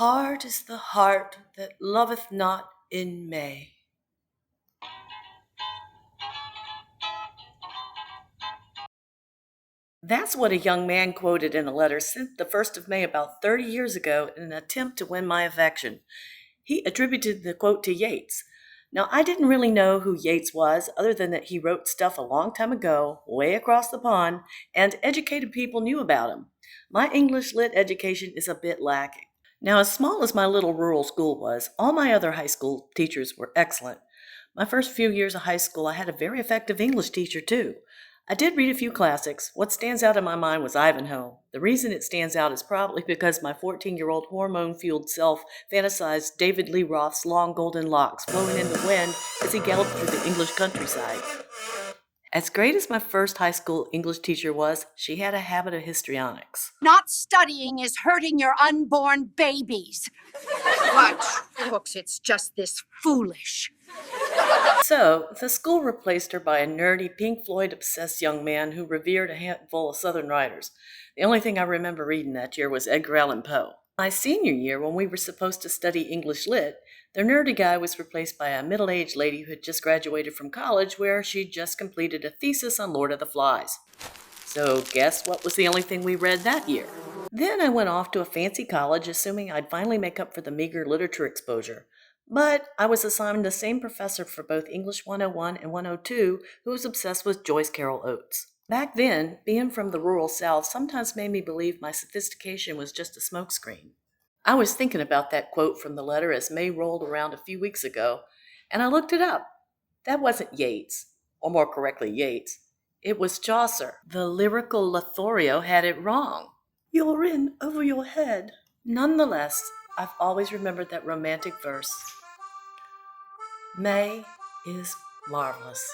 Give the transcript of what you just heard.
heart is the heart that loveth not in May. That's what a young man quoted in a letter sent the 1st of May about 30 years ago in an attempt to win my affection. He attributed the quote to Yeats. Now, I didn't really know who Yeats was, other than that he wrote stuff a long time ago, way across the pond, and educated people knew about him. My English lit education is a bit lacking. Now, as small as my little rural school was, all my other high school teachers were excellent. My first few years of high school, I had a very effective English teacher, too. I did read a few classics. What stands out in my mind was Ivanhoe. The reason it stands out is probably because my 14-year-old hormone-fueled self fantasized David Lee Roth's long golden locks flowing in the wind as he galloped through the English countryside. As great as my first high school English teacher was, she had a habit of histrionics. Not studying is hurting your unborn babies. But, folks, it's just this foolish. So, the school replaced her by a nerdy, Pink Floyd-obsessed young man who revered a handful of Southern writers. The only thing I remember reading that year was Edgar Allan Poe. My senior year, when we were supposed to study English Lit, the nerdy guy was replaced by a middle-aged lady who had just graduated from college where she'd just completed a thesis on Lord of the Flies. So, guess what was the only thing we read that year? Then I went off to a fancy college, assuming I'd finally make up for the meager literature exposure. But I was assigned the same professor for both English 101 and 102 who was obsessed with Joyce Carol Oates. Back then, being from the rural South sometimes made me believe my sophistication was just a smokescreen. I was thinking about that quote from the letter as May rolled around a few weeks ago, and I looked it up. That wasn't Yeats, or more correctly, Yeats. It was Chaucer. The lyrical Lothario had it wrong. You're in over your head. Nonetheless, I've always remembered that romantic verse. May is marvelous.